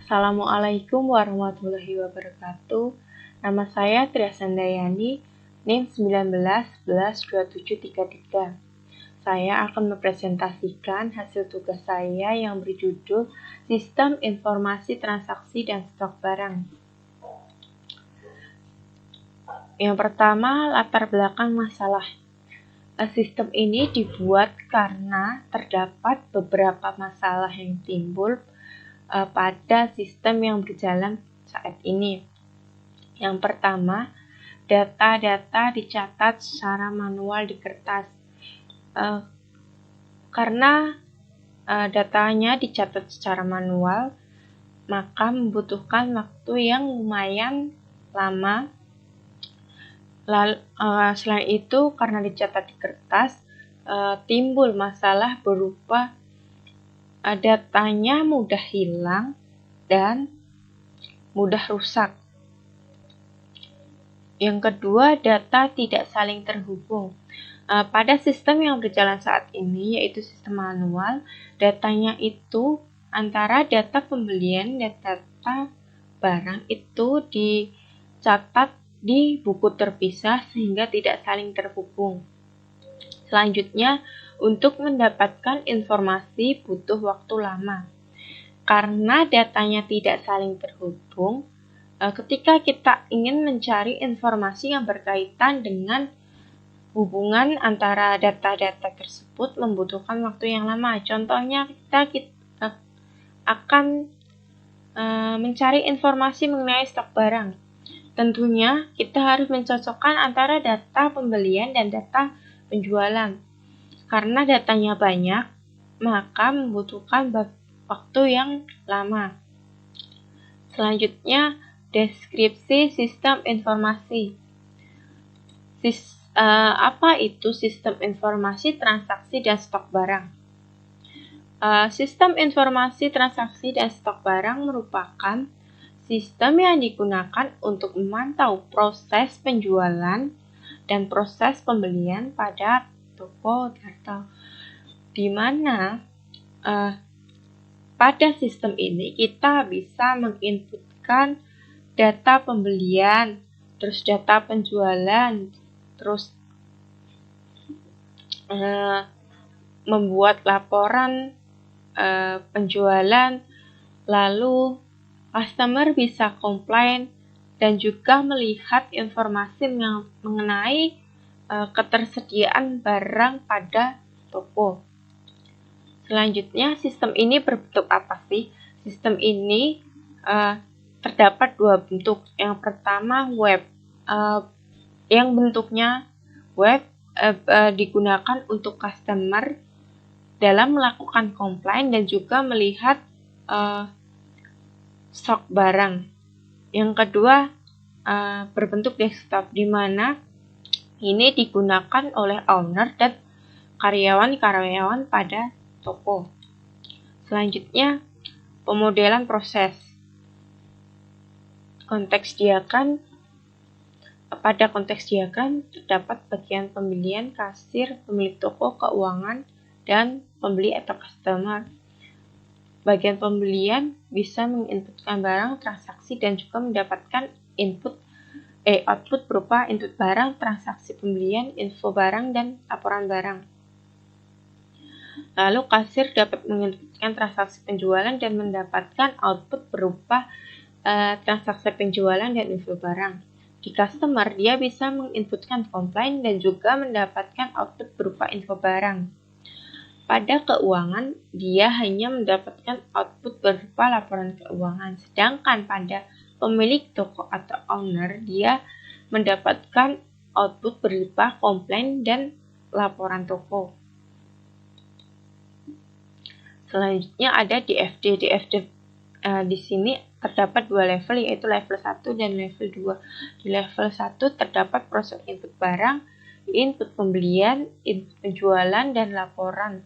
Assalamualaikum warahmatullahi wabarakatuh. Nama saya Tria Sandayani, NIM 19112733. Saya akan mempresentasikan hasil tugas saya yang berjudul Sistem Informasi Transaksi dan Stok Barang. Yang pertama, latar belakang masalah. Sistem ini dibuat karena terdapat beberapa masalah yang timbul pada sistem yang berjalan saat ini. Yang pertama, data-data dicatat secara manual di kertas. Karena datanya dicatat secara manual, maka membutuhkan waktu yang lumayan lama. Selain itu, karena dicatat di kertas, timbul masalah berupa datanya mudah hilang dan mudah rusak. Yang kedua, data tidak saling terhubung. Pada sistem yang berjalan saat ini, yaitu sistem manual, datanya itu antara data pembelian dan data barang itu dicatat di buku terpisah sehingga tidak saling terhubung. Selanjutnya, untuk mendapatkan informasi butuh waktu lama. Karena datanya tidak saling terhubung, ketika kita ingin mencari informasi yang berkaitan dengan hubungan antara data-data tersebut membutuhkan waktu yang lama. Contohnya, kita akan mencari informasi mengenai stok barang. Tentunya, kita harus mencocokkan antara data pembelian dan data penjualan. Karena datanya banyak, maka membutuhkan waktu yang lama. Selanjutnya, deskripsi sistem informasi. Apa itu sistem informasi transaksi dan stok barang? Sistem informasi transaksi dan stok barang merupakan sistem yang digunakan untuk memantau proses penjualan dan proses pembelian pada toko data, di mana pada sistem ini kita bisa menginputkan data pembelian, terus data penjualan, terus membuat laporan penjualan, lalu customer bisa komplain dan juga melihat informasi mengenai ketersediaan barang pada toko. Selanjutnya, sistem ini berbentuk apa sih? Sistem ini terdapat dua bentuk. Yang pertama, web. Yang bentuknya web digunakan untuk customer dalam melakukan komplain dan juga melihat stok barang. Yang kedua, berbentuk desktop, di mana ini digunakan oleh owner dan karyawan-karyawan pada toko. Selanjutnya, pemodelan proses. Konteks diagram. Pada konteks diagram terdapat bagian pembelian, kasir, pemilik toko, keuangan, dan pembeli atau customer. Bagian pembelian bisa menginputkan barang, transaksi, dan juga mendapatkan output berupa input barang, transaksi pembelian, info barang, dan laporan barang. Lalu kasir dapat menginputkan transaksi penjualan dan mendapatkan output berupa transaksi penjualan dan info barang. Di customer, dia bisa menginputkan komplain dan juga mendapatkan output berupa info barang. Pada keuangan, dia hanya mendapatkan output berupa laporan keuangan. Sedangkan pada pemilik toko atau owner, dia mendapatkan output berupa komplain dan laporan toko. Selanjutnya ada DFD. Di sini terdapat dua level, yaitu level 1 dan level 2. Di level 1 terdapat proses input barang, input pembelian, input penjualan, dan laporan.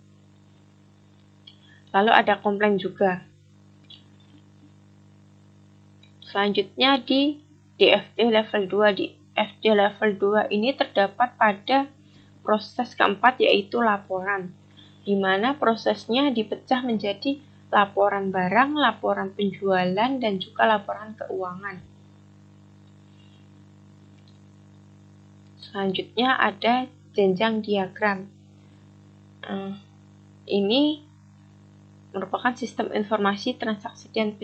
Lalu ada komplain juga. Selanjutnya di DFD level 2. Di FD level 2 ini terdapat pada proses keempat, yaitu laporan, di mana prosesnya dipecah menjadi laporan barang, laporan penjualan, dan juga laporan keuangan. Selanjutnya ada jenjang diagram. Ini merupakan sistem informasi transaksi dan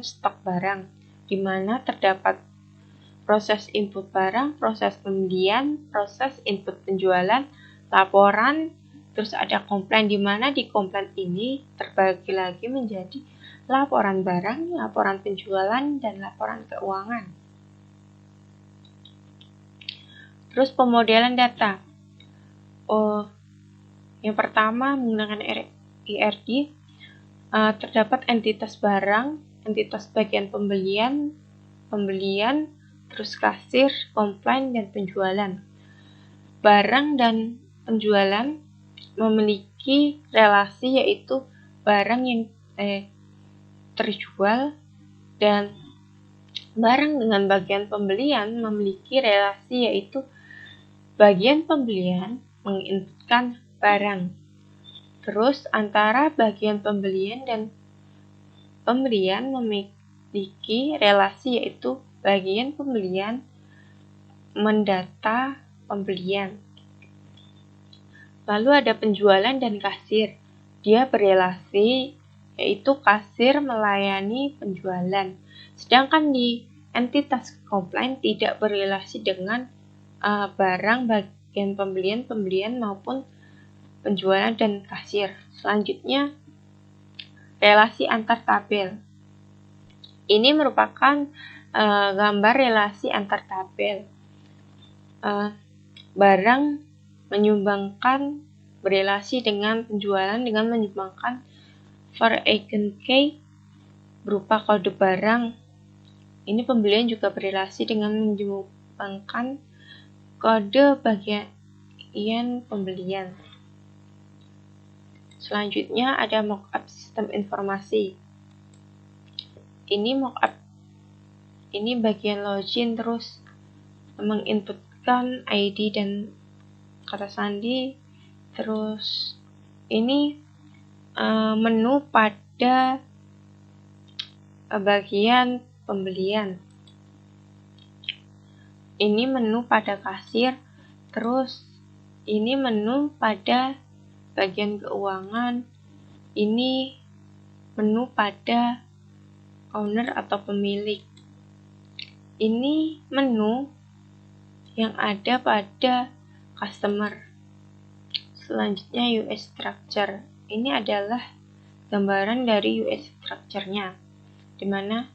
stok barang, di mana terdapat proses input barang, proses pembelian, proses input penjualan, laporan, terus ada komplain, di mana di komplain ini terbagi lagi menjadi laporan barang, laporan penjualan, dan laporan keuangan. Terus pemodelan data. Yang pertama menggunakan IRD, terdapat entitas barang, entitas bagian pembelian, terus kasir, komplain, dan penjualan. Barang dan penjualan memiliki relasi, yaitu barang yang terjual, dan barang dengan bagian pembelian memiliki relasi, yaitu bagian pembelian menginputkan barang. Terus antara bagian pembelian dan pembelian memiliki relasi, yaitu bagian pembelian mendata pembelian. Lalu ada penjualan dan kasir. Dia berelasi, yaitu kasir melayani penjualan. Sedangkan di entitas komplain tidak berelasi dengan barang bagian pembelian maupun penjualan dan kasir. Selanjutnya, relasi antar tabel. Ini merupakan gambar relasi antar tabel. Barang menyumbangkan berelasi dengan penjualan dengan menyumbangkan Vereigen key berupa kode barang. Ini pembelian juga berelasi dengan menyumbangkan kode bagian pembelian. Selanjutnya ada mockup sistem informasi. Ini bagian login, terus menginputkan ID dan kata sandi. Terus ini menu pada bagian pembelian. Ini menu pada kasir, terus ini menu pada bagian keuangan, ini menu pada owner atau pemilik. Ini menu yang ada pada customer. Selanjutnya UI structure. Ini adalah gambaran dari UI structure-nya, dimana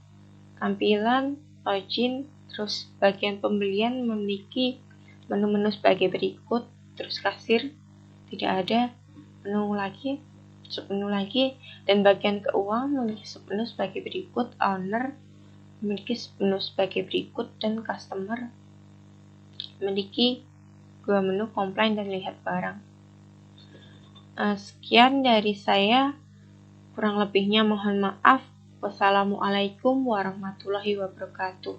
tampilan, login, terus bagian pembelian memiliki menu-menu sebagai berikut, terus kasir tidak ada submenu lagi, dan bagian keuangan memiliki submenu sebagai berikut, owner memiliki submenu sebagai berikut, dan customer memiliki dua menu, komplain dan lihat barang. Sekian dari saya, kurang lebihnya mohon maaf. Wassalamualaikum warahmatullahi wabarakatuh.